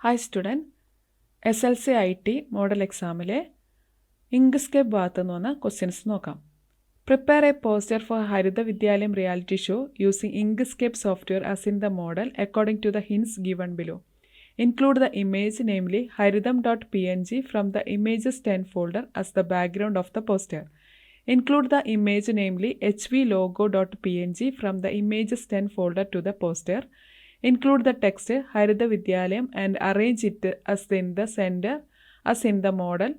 Hi student, SLC IT model എക്സാമിലെ Inkscape ഭാഗത്ത് നിന്ന് വന്ന ക്വസ്റ്റ്യൻസ് നോക്കാം. Prepare a poster for Haritha Vidyalayam reality show using Inkscape software as in the model according to the hints given below. Include the image, namely haridam.png from the images 10 folder as the background of the poster. Include the image, namely hvlogo.png from the images 10 folder to the poster. Include the text Harida Vidyalayam and arrange it as in the center as in the model.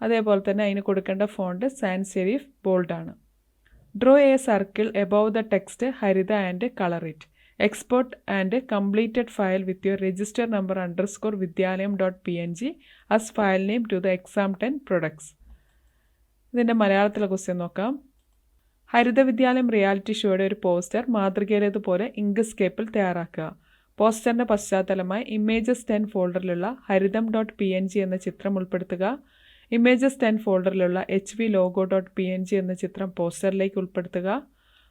അതേപോലെ തന്നെ അതിന് കൊടുക്കേണ്ട font sans serif bold ആണ്. Draw a circle above the text ഹരിത and colour it. Export and completed file with your register number _vidyalayam.png as file name to the exam 10 products. ഇതിൻ്റെ മലയാളത്തിലെ question നോക്കാം. ഹരിത Vidyalayam reality ഷോയുടെ ഒരു poster മാതൃകയിലേതുപോലെ ഇങ്ക്സ്കേപ്പിൽ തയ്യാറാക്കുക. പോസ്റ്ററിൻ്റെ പശ്ചാത്തലമായി images 10 ഫോൾഡറിലുള്ള haridam.png എന്ന ചിത്രം ഉൾപ്പെടുത്തുക. ഇമേജസ് 10 ഫോൾഡറിലുള്ള hvlogo.png എന്ന ചിത്രം പോസ്റ്ററിലേക്ക് ഉൾപ്പെടുത്തുക.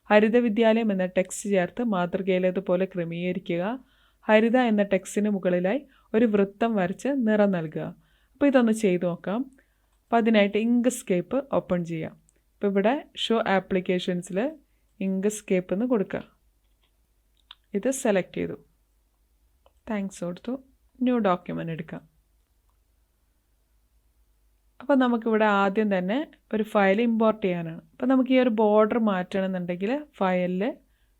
ഹരിത വിദ്യാലയം എന്ന ടെക്സ്റ്റ് ചേർത്ത് മാതൃകയിലേതുപോലെ ക്രമീകരിക്കുക. ഹരിത എന്ന ടെക്സ്റ്റിന് മുകളിലായി ഒരു വൃത്തം വരച്ച് നിറം നൽകുക. അപ്പോൾ ഇതൊന്ന് ചെയ്തു നോക്കാം. അപ്പോൾ അതിനായിട്ട് ഇങ്ക്സ്കേപ്പ് ഓപ്പൺ ചെയ്യാം. ഇപ്പോൾ ഇവിടെ ഷോ ആപ്ലിക്കേഷൻസിൽ ഇങ്ക്സ്കേപ്പ് എന്ന് കൊടുക്കുക. ഇത് സെലക്ട് ചെയ്തു, താങ്ക്സ് കൊടുത്തു, ന്യൂ ഡോക്യുമെൻ്റ് എടുക്കാം. അപ്പോൾ നമുക്കിവിടെ ആദ്യം തന്നെ ഒരു ഫയൽ ഇമ്പോർട്ട് ചെയ്യാനാണ്. അപ്പോൾ നമുക്ക് ഈ ഒരു ബോർഡർ മാറ്റണമെന്നുണ്ടെങ്കിൽ ഫയലിൽ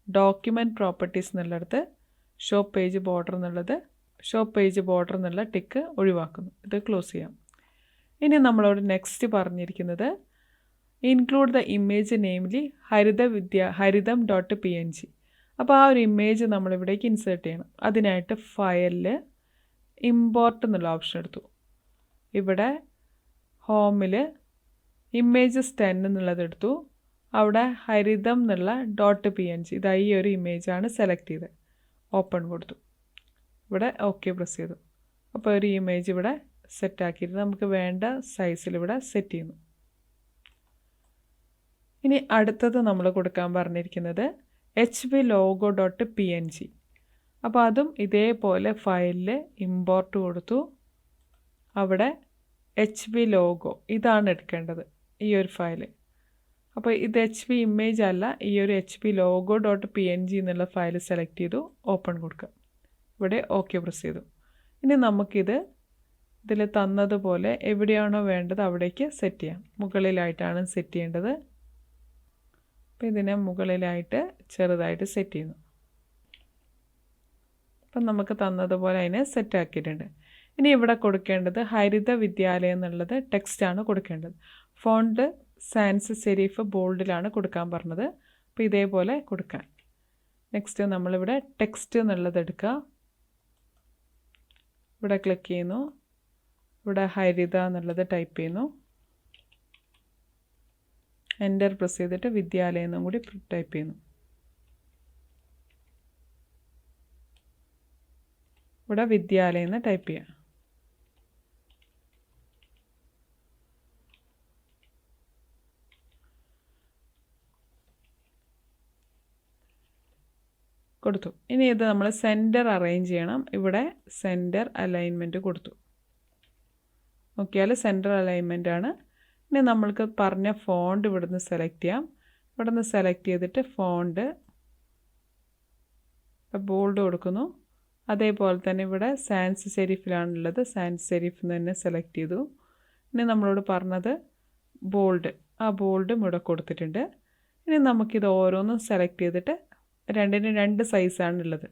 ഡോക്യുമെൻറ്റ് പ്രോപ്പർട്ടീസ് എന്നുള്ളിടത്ത് ഷോ പേജ് ബോർഡർ എന്നുള്ള ടിക്ക് ഒഴിവാക്കുന്നു. ഇത് ക്ലോസ് ചെയ്യാം. ഇനി നമ്മളോട് നെക്സ്റ്റ് പറഞ്ഞിരിക്കുന്നത് include the image namely haridam.png. അപ്പോൾ ആ ഒരു ഇമേജ് നമ്മളിവിടേക്ക് ഇൻസേർട്ട് ചെയ്യണം. അതിനായിട്ട് ഫയലിൽ ഇമ്പോർട്ട് എന്നുള്ള ഓപ്ഷൻ എടുത്തു. ഇവിടെ ഹോമിൽ ഇമേജസ് 10 എന്നുള്ളത് എടുത്തു. അവിടെ ഹരിതം എന്നുള്ള .png ഇതായി ഈ ഒരു ഇമേജാണ് സെലക്ട് ചെയ്തത്. ഓപ്പൺ കൊടുത്തു. ഇവിടെ ഓക്കെ പ്രസ് ചെയ്തു. അപ്പോൾ ഒരു ഇമേജ് ഇവിടെ സെറ്റാക്കിയിട്ട് നമുക്ക് വേണ്ട സൈസിൽ ഇവിടെ സെറ്റ് ചെയ്യുന്നു. ഇനി അടുത്തത് നമ്മൾ കൊടുക്കാൻ പറഞ്ഞിരിക്കുന്നത് hvlogo.png. അപ്പോൾ അതും ഇതേപോലെ ഫയലിൽ ഇമ്പോർട്ട് കൊടുത്തു. അവിടെ hvlogo ഇതാണ് എടുക്കേണ്ടത്, ഈ ഒരു ഫയൽ. അപ്പോൾ ഇത് HV ഇമേജ് അല്ല, ഈ ഒരു hvlogo.png എന്നുള്ള ഫയൽ സെലക്ട് ചെയ്തു, ഓപ്പൺ കൊടുക്കുക. ഇവിടെ ഓക്കെ പ്രസ് ചെയ്തു. ഇനി ഇതിൽ തന്നതുപോലെ എവിടെയാണോ വേണ്ടത് അവിടേക്ക് സെറ്റ് ചെയ്യാം. മുകളിലായിട്ടാണ് സെറ്റ് ചെയ്യേണ്ടത്. അപ്പോൾ ഇതിനെ മുകളിലായിട്ട് ചെറുതായിട്ട് സെറ്റ് ചെയ്യുന്നു. അപ്പം നമുക്ക് തന്നതുപോലെ അതിനെ സെറ്റ് ആക്കിയിട്ടുണ്ട്. ഇനി ഇവിടെ കൊടുക്കേണ്ടത് ഹരിത വിദ്യാലയം എന്നുള്ളത് ടെക്സ്റ്റാണ് കൊടുക്കേണ്ടത്. ഫോണ്ട് സാൻസ് സെരിഫ് ബോൾഡിലാണ് കൊടുക്കാൻ പറഞ്ഞത്. അപ്പോൾ ഇതേപോലെ കൊടുക്കാൻ. നെക്സ്റ്റ് നമ്മളിവിടെ ടെക്സ്റ്റ് എന്നുള്ളത് എടുക്കുക. ഇവിടെ ക്ലിക്ക് ചെയ്യുന്നു. ഇവിടെ ഹരിത എന്നുള്ളത് ടൈപ്പ് ചെയ്യുന്നു. എൻ്റർ പ്രസ് ചെയ്തിട്ട് വിദ്യാലയം എന്നും കൂടി ടൈപ്പ് ചെയ്യുന്നു. ഇവിടെ വിദ്യാലയം എന്ന് ടൈപ്പ് ചെയ്യാം. കൊടുത്തു. ഇനി ഇത് നമ്മൾ സെൻറ്റർ അറേഞ്ച് ചെയ്യണം. ഇവിടെ സെൻറ്റർ അലൈൻമെൻറ്റ് കൊടുത്തു. നോക്കിയാൽ സെൻറ്റർ അലൈൻമെൻ്റ് ആണ്. ഇനി നമ്മൾക്ക് പറഞ്ഞ ഫോണ്ട് ഇവിടുന്ന് സെലക്ട് ചെയ്യാം. ഇവിടുന്ന് സെലക്ട് ചെയ്തിട്ട് ഫോണ്ട് ബോൾഡ് കൊടുക്കുന്നു. അതേപോലെ തന്നെ ഇവിടെ സാൻസ് സെരിഫിലാണുള്ളത്. സാൻസ് സെരിഫ് തന്നെ സെലക്ട് ചെയ്തു. ഇനി നമ്മളോട് പറഞ്ഞത് ബോൾഡ്, ആ ബോൾഡും ഇവിടെ കൊടുത്തിട്ടുണ്ട്. ഇനി നമുക്കിത് ഓരോന്നും സെലക്ട് ചെയ്തിട്ട് രണ്ടിനും 2 സൈസാണുള്ളത്,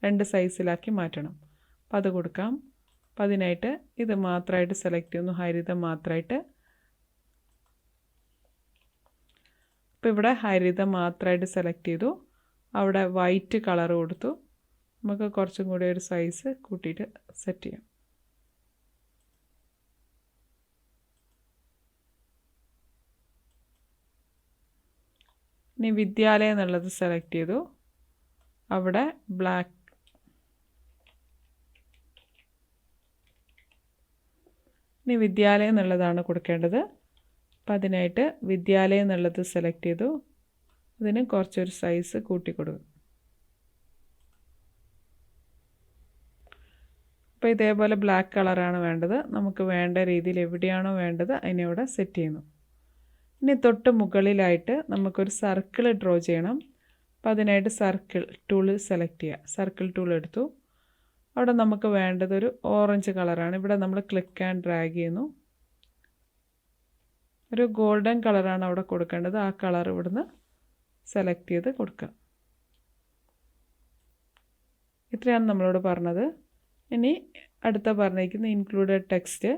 2 സൈസിലാക്കി മാറ്റണം. അപ്പോൾ അത് കൊടുക്കാം. അപ്പോൾ അതിനായിട്ട് ഇത് മാത്രമായിട്ട് സെലക്ട് ചെയ്യുന്നു, ഹരിതം മാത്രമായിട്ട്. അപ്പോൾ ഇവിടെ ഹരിതം മാത്രമായിട്ട് സെലക്ട് ചെയ്തു. അവിടെ വൈറ്റ് കളർ കൊടുത്തു. നമുക്ക് കുറച്ചും കൂടി ഒരു സൈസ് കൂട്ടിയിട്ട് സെറ്റ് ചെയ്യാം. ഇനി വിദ്യാലയം എന്നുള്ളത് സെലക്ട് ചെയ്തു. അവിടെ ബ്ലാക്ക്. ഇനി വിദ്യാലയം എന്നുള്ളതാണ് കൊടുക്കേണ്ടത്. അപ്പം അതിനായിട്ട് വിദ്യാലയം എന്നുള്ളത് സെലക്ട് ചെയ്തു. അതിന് കുറച്ചൊരു സൈസ് കൂട്ടി കൊടുക്കും. അപ്പോൾ അപ്പോൾ ഇതേപോലെ ബ്ലാക്ക് കളറാണ് വേണ്ടത്. നമുക്ക് വേണ്ട രീതിയിൽ എവിടെയാണോ വേണ്ടത് അതിനെ ഇവിടെ സെറ്റ് ചെയ്യുന്നു. ഇനി തൊട്ട് മുകളിലായിട്ട് നമുക്കൊരു സർക്കിൾ ഡ്രോ ചെയ്യണം. അപ്പോൾ അതിനായിട്ട് സർക്കിൾ ടൂൾ സെലക്ട് ചെയ്യുക. സർക്കിൾ ടൂൾ എടുത്തു. അവിടെ നമുക്ക് വേണ്ടത് ഒരു ഓറഞ്ച് കളറാണ്. ഇവിടെ നമ്മൾ ക്ലിക്ക് ആൻഡ് ഡ്രാഗ് ചെയ്യുന്നു. ഒരു ഗോൾഡൻ കളറാണ് അവിടെ കൊടുക്കേണ്ടത്. ആ കളർ ഇവിടുന്ന് സെലക്ട് ചെയ്ത് കൊടുക്കുക. ഇത്രയാണ് നമ്മളോട് പറഞ്ഞത്. ഇനി അടുത്ത പറഞ്ഞിരിക്കുന്നത് included text.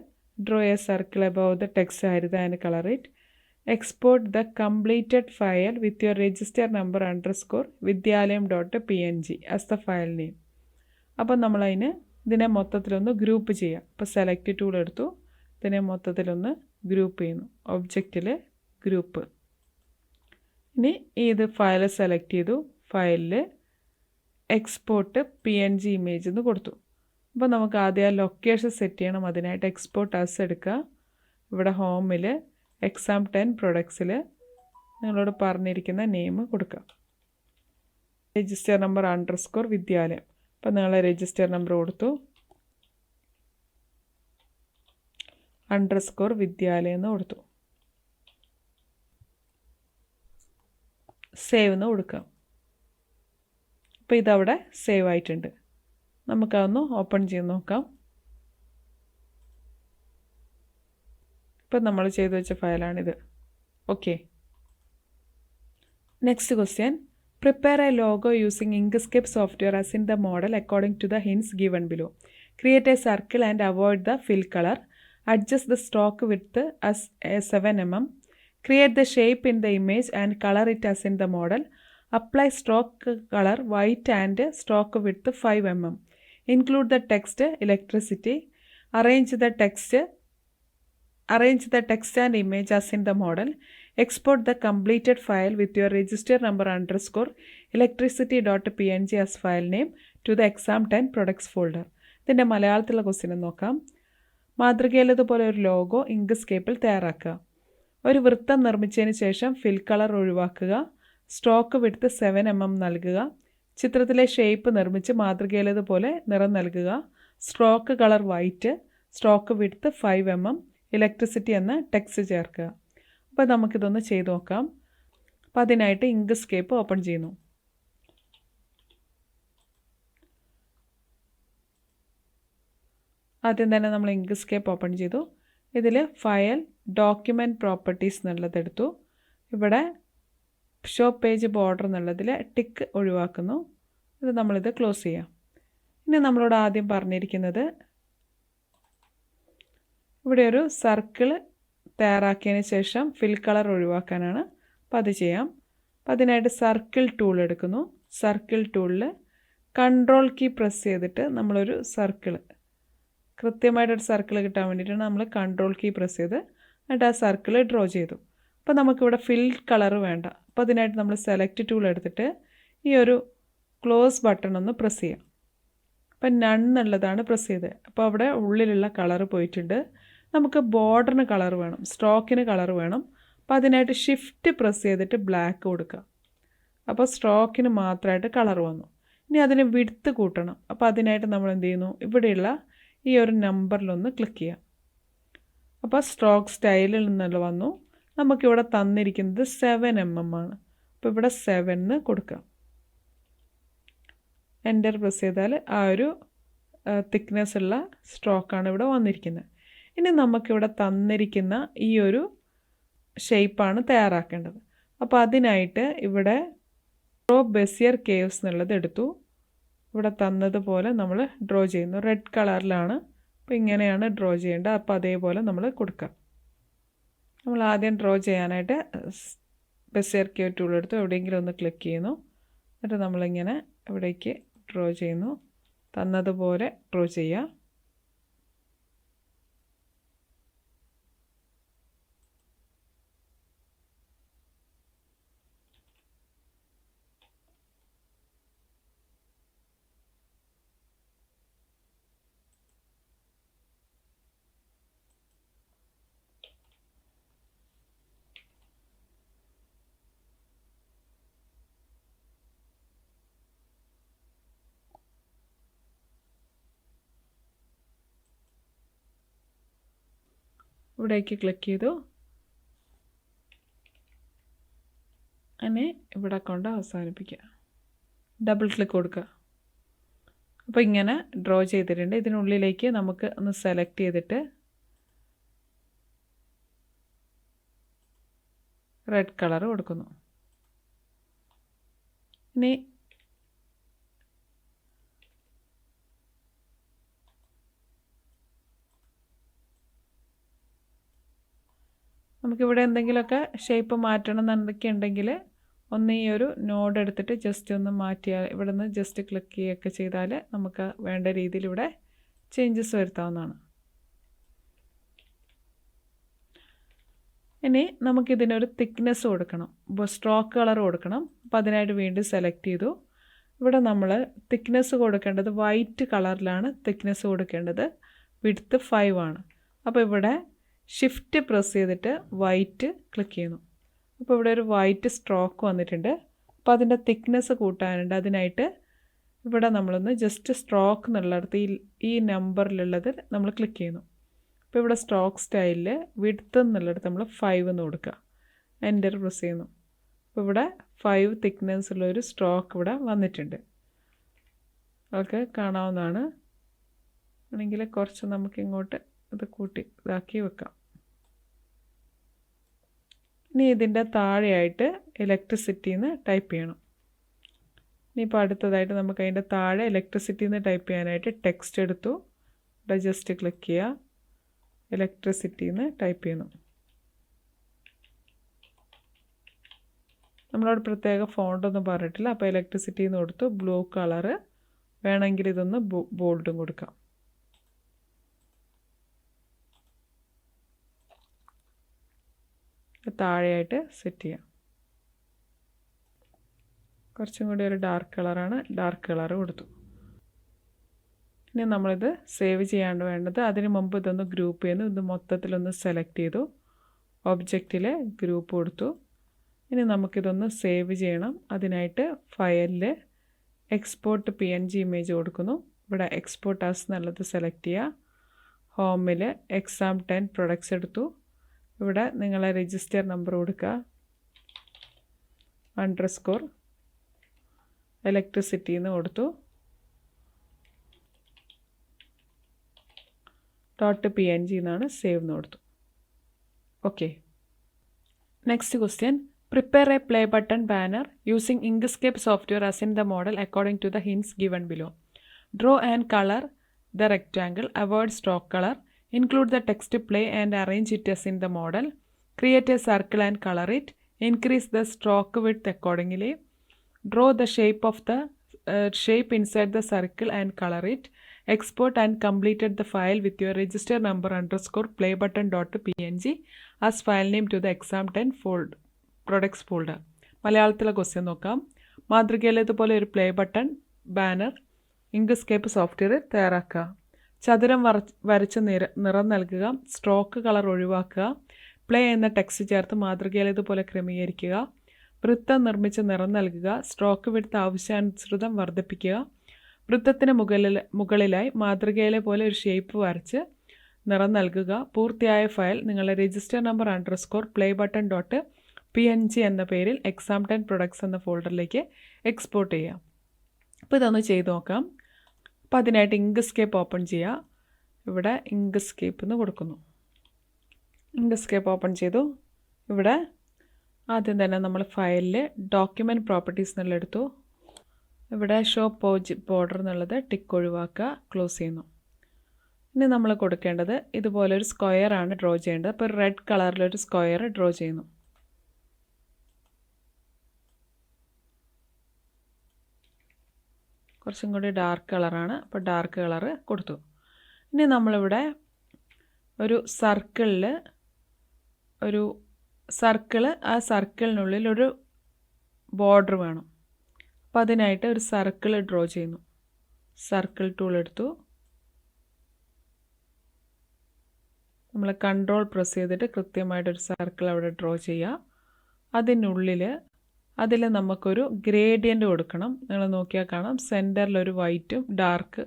Draw a circle above the text ഹരിത and colour it. Export the completed file with your register number _vidyalayam.png as the file name. അപ്പം നമ്മളതിന് ഇതിനെ മൊത്തത്തിലൊന്ന് ഗ്രൂപ്പ് ചെയ്യാം. അപ്പോൾ സെലക്ട് ടൂൾ എടുത്തു. ഇതിനെ മൊത്തത്തിലൊന്ന് ഗ്രൂപ്പ് ചെയ്യുന്നു. ഒബ്ജക്റ്റിൽ ഗ്രൂപ്പ്. ഇനി ഇത് ഫയൽ സെലക്ട് ചെയ്തു. ഫയലിൽ എക്സ്പോർട്ട് PNG ഇമേജ് എന്ന് കൊടുത്തു. അപ്പോൾ നമുക്ക് ആദ്യം ആ ലൊക്കേഷൻ സെറ്റ് ചെയ്യണം. അതിനായിട്ട് എക്സ്പോർട്ട് ആസ് എടുക്കുക. ഇവിടെ ഹോമിൽ exam 10 പ്രൊഡക്ട്സിൽ നിങ്ങളോട് പറഞ്ഞിരിക്കുന്ന നെയിം കൊടുക്കുക. Register number _vidyalayam. അപ്പോൾ നിങ്ങൾ രജിസ്റ്റർ നമ്പർ കൊടുത്തു. _vidyalayam എന്ന് കൊടുത്തു. സേവ് എന്ന് കൊടുക്കാം. അപ്പോൾ ഇതവിടെ സേവ് ആയിട്ടുണ്ട്. നമുക്കതൊന്ന് ഓപ്പൺ ചെയ്ത് നോക്കാം. ഇപ്പം നമ്മൾ ചെയ്തു വെച്ച ഫയലാണിത്. Okay. Next question. Prepare a logo using Inkscape software as in the model according to the hints given below. Create a circle and avoid the fill colour. Adjust the stroke width as 7 mm. Create the shape in the image and color it as in the model. Apply stroke color white and stroke width 5 mm. Include the text electricity. Arrange the text and image as in the model. Export the completed file with your register number _electricity.png as file name to the exam 10 products folder. ഇതിൻ്റെ മലയാളത്തിലുള്ള question നോക്കാം. മാതൃകയിലതുപോലെ ഒരു logo ഇങ്ക്സ്കേപ്പിൽ തയ്യാറാക്കുക. ഒരു വൃത്തം നിർമ്മിച്ചതിന് ശേഷം ഫിൽ colour ഒഴിവാക്കുക. Stroke width 7 mm നൽകുക. ചിത്രത്തിലെ ഷേപ്പ് നിർമ്മിച്ച് മാതൃകയിലതുപോലെ നിറം നൽകുക. Stroke colour white. Stroke width 5 mm. Electricity എന്ന ടെക്സ്റ്റ് ചേർക്കുക. അപ്പോൾ നമുക്കിതൊന്ന് ചെയ്ത് നോക്കാം. അപ്പോൾ അതിനായിട്ട് ഇങ്ക്സ്കേപ്പ് ഓപ്പൺ ചെയ്യുന്നു. ആദ്യം തന്നെ നമ്മൾ ഇങ്ക്സ്കേപ്പ് ഓപ്പൺ ചെയ്തു. ഇതിൽ ഫയൽ ഡോക്യുമെൻറ്റ് പ്രോപ്പർട്ടീസ് എന്നുള്ളതെടുത്തു. ഇവിടെ ഷോ പേജ് ബോർഡർ എന്നുള്ളതിൽ ടിക്ക് ഒഴിവാക്കുന്നു. ഇത് നമ്മളിത് ക്ലോസ് ചെയ്യാം. ഇനി നമ്മളോട് ആദ്യം പറഞ്ഞിരിക്കുന്നത് ഇവിടെ ഒരു സർക്കിൾ തയ്യാറാക്കിയതിന് ശേഷം ഫിൽ കളർ ഒഴിവാക്കാനാണ്. അപ്പോൾ അത് ചെയ്യാം. അപ്പോൾ അതിനായിട്ട് സർക്കിൾ ടൂൾ എടുക്കുന്നു. സർക്കിൾ ടൂളിൽ കൺട്രോൾ കീ പ്രസ് ചെയ്തിട്ട് നമ്മളൊരു സർക്കിൾ, കൃത്യമായിട്ടൊരു സർക്കിൾ കിട്ടാൻ വേണ്ടിയിട്ടാണ് നമ്മൾ കൺട്രോൾ കീ പ്രസ് ചെയ്ത് എന്നിട്ട് ആ സർക്കിൾ ഡ്രോ ചെയ്തു. അപ്പോൾ നമുക്കിവിടെ ഫിൽ കളർ വേണ്ട. അപ്പോൾ അതിനായിട്ട് നമ്മൾ സെലക്ട് ടൂൾ എടുത്തിട്ട് ഈ ഒരു ക്ലോസ് ബട്ടൺ ഒന്ന് പ്രസ് ചെയ്യാം. അപ്പം നൺ എന്നുള്ളതാണ് പ്രസ് ചെയ്തത്. അപ്പോൾ അവിടെ ഉള്ളിലുള്ള കളർ പോയിട്ടുണ്ട്. നമുക്ക് ബോർഡറിന് കളർ വേണം, സ്ട്രോക്കിന് കളർ വേണം. അപ്പോൾ അതിനായിട്ട് ഷിഫ്റ്റ് പ്രസ് ചെയ്തിട്ട് ബ്ലാക്ക് കൊടുക്കുക. അപ്പോൾ സ്ട്രോക്കിന് മാത്രമായിട്ട് കളർ വന്നു. ഇനി അതിന് വിഡ്ത്ത് കൂട്ടണം. അപ്പോൾ അതിനായിട്ട് നമ്മൾ എന്ത് ചെയ്യുന്നു, ഇവിടെയുള്ള ഈ ഒരു നമ്പറിലൊന്ന് ക്ലിക്ക് ചെയ്യാം. അപ്പോൾ സ്ട്രോക്ക് സ്റ്റൈലിൽ നിന്നുള്ള വന്നു. നമുക്കിവിടെ തന്നിരിക്കുന്നത് 7 mm ആണ്. അപ്പോൾ ഇവിടെ 7 കൊടുക്കാം. എൻ്റർ പ്രസ് ചെയ്താൽ ആ ഒരു തിക്നെസ് ഉള്ള സ്ട്രോക്കാണ് ഇവിടെ വന്നിരിക്കുന്നത്. ഇനി നമുക്കിവിടെ തന്നിരിക്കുന്ന ഈ ഒരു ഷേപ്പാണ് തയ്യാറാക്കേണ്ടത്. അപ്പോൾ അതിനായിട്ട് ഇവിടെ ഡ്രോ ബെസിയർ കേവ്സ് എന്നുള്ളത് എടുത്തു. ഇവിടെ തന്നതുപോലെ നമ്മൾ ഡ്രോ ചെയ്യുന്നു. റെഡ് കളറിലാണ്. അപ്പോൾ ഇങ്ങനെയാണ് ഡ്രോ ചെയ്യേണ്ടത്. അപ്പോൾ അതേപോലെ നമ്മൾ കൊടുക്കാം. നമ്മൾ ആദ്യം ഡ്രോ ചെയ്യാനായിട്ട് ബെസിയർ കേവ് ടൂൾ എടുത്ത് എവിടെയെങ്കിലും ഒന്ന് ക്ലിക്ക് ചെയ്യുന്നു. എന്നിട്ട് നമ്മളിങ്ങനെ ഇവിടേക്ക് ഡ്രോ ചെയ്യുന്നു. തന്നതുപോലെ ഡ്രോ ചെയ്യുക. ഇവിടേക്ക് ക്ലിക്ക് ചെയ്തു. അങ്ങനെ ഇവിടെ കൊണ്ട് അവസാനിപ്പിക്കുക. ഡബിൾ ക്ലിക്ക് കൊടുക്കുക. അപ്പോൾ ഇങ്ങനെ ഡ്രോ ചെയ്തിട്ടുണ്ട്. ഇതിനുള്ളിലേക്ക് നമുക്ക് ഒന്ന് സെലക്ട് ചെയ്തിട്ട് റെഡ് കളർ കൊടുക്കുന്നു. ഇനി നമുക്കിവിടെ എന്തെങ്കിലുമൊക്കെ ഷേപ്പ് മാറ്റണം എന്നൊക്കെ ഉണ്ടെങ്കിൽ ഒന്ന് ഈ ഒരു നോഡ് എടുത്തിട്ട് ജസ്റ്റ് ഒന്ന് മാറ്റിയാൽ ഇവിടെ നിന്ന് ജസ്റ്റ് ക്ലിക്ക് ചെയ്യുകയൊക്കെ ചെയ്താൽ നമുക്ക് വേണ്ട രീതിയിൽ ഇവിടെ ചേഞ്ചസ് വരുത്താവുന്നതാണ്. ഇനി നമുക്കിതിനൊരു തിക്നെസ് കൊടുക്കണം, സ്ട്രോക്ക് കളർ കൊടുക്കണം. അപ്പോൾ അതിനായിട്ട് വീണ്ടും സെലക്ട് ചെയ്തു. ഇവിടെ നമ്മൾ തിക്നെസ് കൊടുക്കേണ്ടത് വൈറ്റ് കളറിലാണ് തിക്നെസ് കൊടുക്കേണ്ടത്. വിഡ്ത്ത് 5 ആണ്. അപ്പോൾ ഇവിടെ ഷിഫ്റ്റ് പ്രസ് ചെയ്തിട്ട് വൈറ്റ് ക്ലിക്ക് ചെയ്യുന്നു. അപ്പോൾ ഇവിടെ ഒരു വൈറ്റ് സ്ട്രോക്ക് വന്നിട്ടുണ്ട്. അപ്പോൾ അതിൻ്റെ തിക്നെസ് കൂട്ടാനുണ്ട്. അതിനായിട്ട് ഇവിടെ നമ്മളൊന്ന് ജസ്റ്റ് സ്ട്രോക്ക് എന്നുള്ളിടത്ത് ഈ നമ്പറിലുള്ളത് നമ്മൾ ക്ലിക്ക് ചെയ്യുന്നു. അപ്പോൾ ഇവിടെ സ്ട്രോക്ക് സ്റ്റൈലിൽ വിഡ്ത്ത് എന്നുള്ളിടത്ത് നമ്മൾ 5 എന്ന് കൊടുക്കുക. എൻ്റർ പ്രസ് ചെയ്യുന്നു. അപ്പോൾ ഇവിടെ 5 തിക്നെസ് ഉള്ളൊരു സ്ട്രോക്ക് ഇവിടെ വന്നിട്ടുണ്ട്. അതൊക്കെ കാണാവുന്നതാണ്. ആണെങ്കിൽ കുറച്ച് നമുക്കിങ്ങോട്ട് ഇത് കൂട്ടി ഇതാക്കി വെക്കാം. ഇനി ഇതിൻ്റെ താഴെയായിട്ട് ഇലക്ട്രിസിറ്റി എന്ന് ടൈപ്പ് ചെയ്യണം. ഇനിയിപ്പോൾ അടുത്തതായിട്ട് നമുക്ക് അതിൻ്റെ താഴെ ഇലക്ട്രിസിറ്റി എന്ന് ടൈപ്പ് ചെയ്യാനായിട്ട് ടെക്സ്റ്റ് എടുത്തു. ഇവിടെ ജസ്റ്റ് ക്ലിക്ക് ചെയ്യുക. ഇലക്ട്രിസിറ്റി എന്ന് ടൈപ്പ് ചെയ്യുന്നു. നമ്മളോട് പ്രത്യേക ഫോണ്ടൊന്നും പറഞ്ഞിട്ടില്ല. അപ്പോൾ ഇലക്ട്രിസിറ്റി എന്ന് കൊടുത്തു. ബ്ലൂ കളറ് വേണമെങ്കിൽ ഇതൊന്ന് ബോൾഡും കൊടുക്കാം. താഴെയായിട്ട് സെറ്റ് ചെയ്യാം. കുറച്ചും കൂടി ഒരു ഡാർക്ക് കളറാണ്. ഡാർക്ക് കളർ കൊടുത്തു. ഇനി നമ്മളിത് സേവ് ചെയ്യാണ്ട് വേണ്ടത്, അതിന് മുമ്പ് ഇതൊന്ന് ഗ്രൂപ്പ് ചെയ്യുന്നു. ഇത് മൊത്തത്തിലൊന്ന് സെലക്ട് ചെയ്തു. ഒബ്ജക്റ്റിൽ ഗ്രൂപ്പ് കൊടുത്തു. ഇനി നമുക്കിതൊന്ന് സേവ് ചെയ്യണം. അതിനായിട്ട് ഫയലിൽ എക്സ്പോർട്ട് PNG ഇമേജ് കൊടുക്കുന്നു. ഇവിടെ എക്സ്പോർട്ട് ആസ് എന്നുള്ളത് സെലക്ട് ചെയ്യുക. ഹോമിൽ exam10 പ്രൊഡക്ട്സ് എടുത്തു. ഇവിടെ നിങ്ങളെ രജിസ്റ്റർ നമ്പർ കൊടുക്കുക. _ ഇലക്ട്രിസിറ്റി എന്ന് കൊടുത്തു. .png എന്നാണ് സേവ് എന്ന് കൊടുത്തു. Okay. Next question. Prepare a play button banner using Inkscape software as in the model according to the hints given below. Draw and color the rectangle. Avoid stroke color. Include the text play and arrange it as in the model. Create a circle and color it. Increase the stroke width accordingly. Draw the shape of the shape inside the circle and color it. Export and completed the file with your register number _ playbutton.png as file name to the exam10 products folder. മലയാളത്തിലെ question നോക്കാം. മാതൃകയിലേതുപോലെ ഒരു play button banner Inkscape software തയ്യാറാക്കുക. ചതുരം വരച്ച് നിറം നൽകുക. Stroke colour ഒഴിവാക്കുക. Play എന്ന ടെക്സ്റ്റ് ചേർത്ത് മാതൃകയിലേതുപോലെ ക്രമീകരിക്കുക. വൃത്തം നിർമ്മിച്ച് നിറം നൽകുക. സ്ട്രോക്ക് വിഡ്ത്ത് ആവശ്യാനുസൃതം വർദ്ധിപ്പിക്കുക. വൃത്തത്തിന് മുകളിലായി മാതൃകയിലെ പോലെ ഒരു ഷേപ്പ് വരച്ച് നിറം നൽകുക. പൂർത്തിയായ ഫയൽ നിങ്ങളുടെ രജിസ്റ്റർ നമ്പർ _ playbutton.png എന്ന പേരിൽ exam10 products എന്ന ഫോൾഡറിലേക്ക് എക്സ്പോർട്ട് ചെയ്യാം. അപ്പോൾ ഇതൊന്ന് ചെയ്ത് നോക്കാം. അപ്പോൾ അതിനായിട്ട് ഇങ്ക്സ്കേപ്പ് ഓപ്പൺ ചെയ്യുക. ഇവിടെ ഇങ്ക്സ്കേപ്പ് എന്ന് കൊടുക്കുന്നു. ഇങ്ക്സ്കേപ്പ് ഓപ്പൺ ചെയ്തു. ഇവിടെ ആദ്യം തന്നെ നമ്മൾ ഫയലിൽ ഡോക്യുമെൻറ്റ് പ്രോപ്പർട്ടീസ് എന്നുള്ളെടുത്തു. ഇവിടെ ഷോ ബോർഡർ എന്നുള്ളത് ടിക്ക് ഒഴിവാക്കുക. ക്ലോസ് ചെയ്യുന്നു. ഇനി നമ്മൾ കൊടുക്കേണ്ടത് ഇതുപോലൊരു സ്ക്വയറാണ് ഡ്രോ ചെയ്യേണ്ടത്. അപ്പോൾ റെഡ് കളറിലൊരു സ്ക്വയർ ഡ്രോ ചെയ്യുന്നു. കുറച്ചും കൂടി ഡാർക്ക് കളറാണ്. അപ്പോൾ ഡാർക്ക് കളറ് കൊടുത്തു. ഇനി നമ്മളിവിടെ ഒരു സർക്കിള് ആ സർക്കിളിനുള്ളിൽ ഒരു ബോർഡർ വേണം. അപ്പോൾ അതിനായിട്ട് ഒരു സർക്കിൾ ഡ്രോ ചെയ്യുന്നു. സർക്കിൾ ടൂൾ എടുത്തു. നമ്മൾ കൺട്രോൾ പ്രസ് ചെയ്തിട്ട് കൃത്യമായിട്ടൊരു സർക്കിൾ അവിടെ ഡ്രോ ചെയ്യുക. അതിൽ നമുക്കൊരു ഗ്രേഡിയൻ്റ് കൊടുക്കണം. നിങ്ങൾ നോക്കിയാൽ കാണാം സെൻറ്ററിലൊരു വൈറ്റും ഡാർക്ക്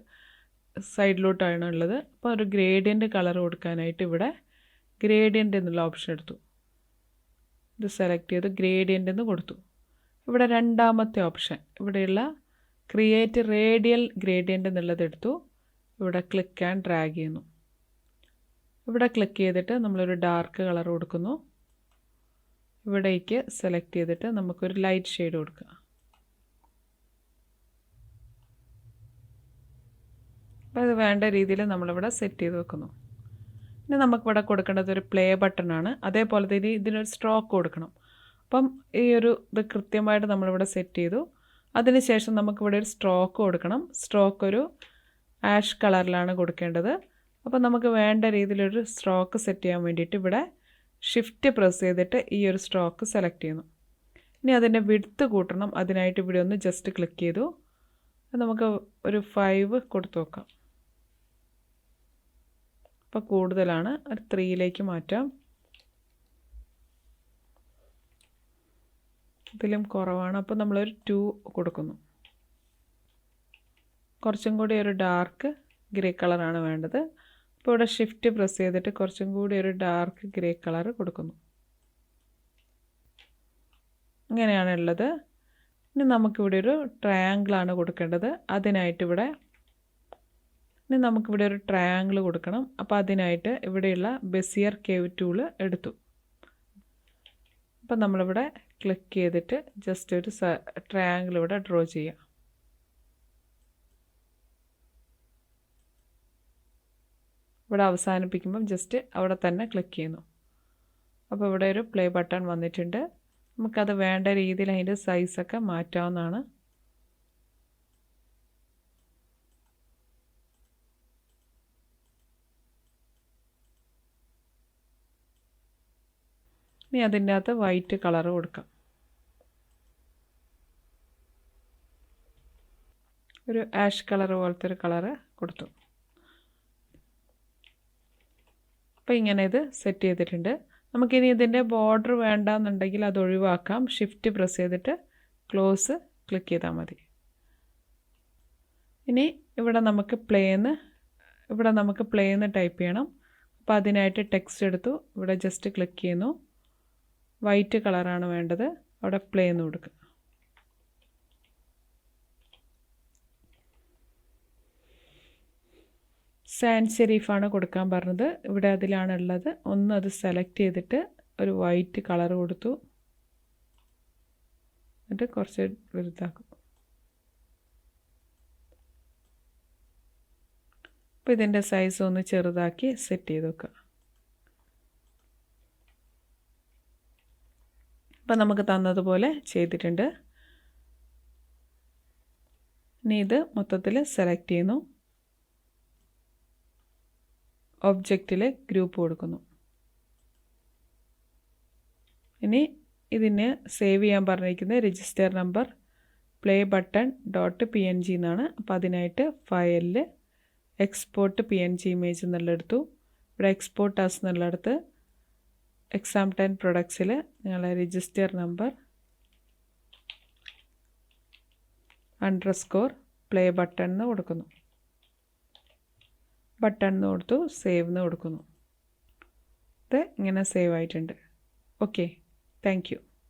സൈഡിലോട്ടാണ് ഉള്ളത്. അപ്പോൾ ഒരു ഗ്രേഡിയൻ്റ് കളർ കൊടുക്കാനായിട്ട് ഇവിടെ ഗ്രേഡിയൻ്റ് എന്നുള്ള ഓപ്ഷൻ എടുത്തു. ഇത് സെലക്ട് ചെയ്ത് ഗ്രേഡിയൻ്റ് എന്ന് കൊടുത്തു. ഇവിടെ രണ്ടാമത്തെ ഓപ്ഷൻ ഇവിടെയുള്ള ക്രിയേറ്റ് റേഡിയൽ ഗ്രേഡിയൻ്റ് എന്നുള്ളത് എടുത്തു. ഇവിടെ ക്ലിക്ക് ആൻഡ് ഡ്രാഗ് ചെയ്യുന്നു. ഇവിടെ ക്ലിക്ക് ചെയ്തിട്ട് നമ്മളൊരു ഡാർക്ക് കളർ കൊടുക്കുന്നു. ഇവിടേക്ക് സെലക്ട് ചെയ്തിട്ട് നമുക്കൊരു ലൈറ്റ് ഷെയ്ഡ് കൊടുക്കുക. അപ്പോൾ അത് വേണ്ട രീതിയിൽ നമ്മളിവിടെ സെറ്റ് ചെയ്ത് വെക്കുന്നു. ഇനി നമുക്കിവിടെ കൊടുക്കേണ്ടത് ഒരു പ്ലേ ബട്ടണാണ്. അതേപോലെ തന്നെ ഇതിനൊരു സ്ട്രോക്ക് കൊടുക്കണം. അപ്പം ഈ ഒരു ഇത് കൃത്യമായിട്ട് നമ്മളിവിടെ സെറ്റ് ചെയ്തു. അതിനുശേഷം നമുക്കിവിടെ ഒരു സ്ട്രോക്ക് കൊടുക്കണം. സ്ട്രോക്ക് ഒരു ആഷ് കളറിലാണ് കൊടുക്കേണ്ടത്. അപ്പോൾ നമുക്ക് വേണ്ട രീതിയിലൊരു സ്ട്രോക്ക് സെറ്റ് ചെയ്യാൻ വേണ്ടിയിട്ട് ഇവിടെ ഷിഫ്റ്റ് പ്രസ് ചെയ്തിട്ട് ഈ ഒരു സ്ട്രോക്ക് സെലക്ട് ചെയ്യുന്നു. ഇനി അതിൻ്റെ വിഡ്ത്ത് കൂട്ടണം. അതിനായിട്ട് ഇവിടെ ഒന്ന് ജസ്റ്റ് ക്ലിക്ക് ചെയ്തു. നമുക്ക് ഒരു 5 കൊടുത്തു നോക്കാം. അപ്പോൾ കൂടുതലാണ്, ഒരു 3ലേക്ക് മാറ്റാം. ഇതിലും കുറവാണ്, അപ്പോൾ നമ്മളൊരു 2 കൊടുക്കുന്നു. കുറച്ചും കൂടി ഒരു ഡാർക്ക് ഗ്രേ കളറാണ് വേണ്ടത്. അപ്പോൾ ഇവിടെ ഷിഫ്റ്റ് പ്രസ് ചെയ്തിട്ട് കുറച്ചും കൂടി ഒരു ഡാർക്ക് ഗ്രേ കളർ കൊടുക്കുന്നു. ഇങ്ങനെയാണ് ഉള്ളത്. ഇനി നമുക്കിവിടെ ഒരു ട്രയാങ്കിളാണ് കൊടുക്കേണ്ടത്. അതിനായിട്ട് ഇനി നമുക്കിവിടെ ഒരു ട്രയാങ്കിൾ കൊടുക്കണം. അപ്പോൾ അതിനായിട്ട് ഇവിടെയുള്ള ബെസിയർ കേവ് ടൂള് എടുത്തു. അപ്പോൾ നമ്മളിവിടെ ക്ലിക്ക് ചെയ്തിട്ട് ജസ്റ്റ് ഒരു ട്രയാങ്കിൾ ഇവിടെ ഡ്രോ ചെയ്യാം. ഇവിടെ അവസാനിപ്പിക്കുമ്പം ജസ്റ്റ് അവിടെ തന്നെ ക്ലിക്ക് ചെയ്യുന്നു. അപ്പോൾ ഇവിടെ ഒരു പ്ലേ ബട്ടൺ വന്നിട്ടുണ്ട്. നമുക്കത് വേണ്ട രീതിയിൽ അതിൻ്റെ സൈസൊക്കെ മാറ്റാവുന്നതാണ്. ഇനി അതിൻ്റെ അകത്ത് വൈറ്റ് കളർ കൊടുക്കാം. ഒരു ആഷ് കളർ പോലത്തെ ഒരു കളറ് കൊടുത്തു. അപ്പോൾ ഇങ്ങനെ ഇത് സെറ്റ് ചെയ്തിട്ടുണ്ട്. നമുക്കിനി ഇതിൻ്റെ ബോർഡർ വേണ്ടാന്നുണ്ടെങ്കിൽ അത് ഒഴിവാക്കാം. ഷിഫ്റ്റ് പ്രസ് ചെയ്തിട്ട് ക്ലോസ് ക്ലിക്ക് ചെയ്താൽ മതി. ഇനി ഇവിടെ നമുക്ക് പ്ലേന്ന് ടൈപ്പ് ചെയ്യണം. അപ്പോൾ അതിനായിട്ട് ടെക്സ്റ്റ് എടുത്തു. ഇവിടെ ജസ്റ്റ് ക്ലിക്ക് ചെയ്യുന്നു. വൈറ്റ് കളറാണ് വേണ്ടത്. അവിടെ പ്ലേന്ന് കൊടുക്കുക. സാൻസ് സെരീഫാണ് കൊടുക്കാൻ പറഞ്ഞത്. ഇവിടെ അതിലാണുള്ളത്. ഒന്ന് അത് സെലക്ട് ചെയ്തിട്ട് ഒരു വൈറ്റ് കളർ കൊടുത്തു. എന്നിട്ട് കുറച്ച് വലുതാക്കും. അപ്പോൾ ഇതിൻ്റെ സൈസ് ഒന്ന് ചെറുതാക്കി സെറ്റ് ചെയ്ത് വെക്കുക. അപ്പോൾ നമുക്ക് തന്നതുപോലെ ചെയ്തിട്ടുണ്ട്. ഇനി ഇത് മൊത്തത്തിൽ സെലക്ട് ചെയ്യുന്നു. ഒബ്ജക്റ്റിൽ ഗ്രൂപ്പ് കൊടുക്കുന്നു. ഇനി ഇതിന് സേവ് ചെയ്യാൻ പറഞ്ഞിരിക്കുന്നത് register number play button .png എന്നാണ്. അപ്പോൾ അതിനായിട്ട് ഫയലിൽ എക്സ്പോർട്ട് PNG ഇമേജ് എന്നുള്ളെടുത്തു. ഇവിടെ എക്സ്പോർട്ട് ആസ് എന്നുള്ളടത്ത് exam10 പ്രൊഡക്ട്സിൽ നിങ്ങളെ രജിസ്റ്റർ നമ്പർ _പ്ലേ ബട്ടൺ എന്ന് കൊടുക്കുന്നു. ബട്ടൺ എന്ന് കൊടുത്തു. സേവ് എന്ന് കൊടുക്കുന്നു. ഇത് ഇങ്ങനെ സേവ് ആയിട്ടുണ്ട്. Okay, thank you.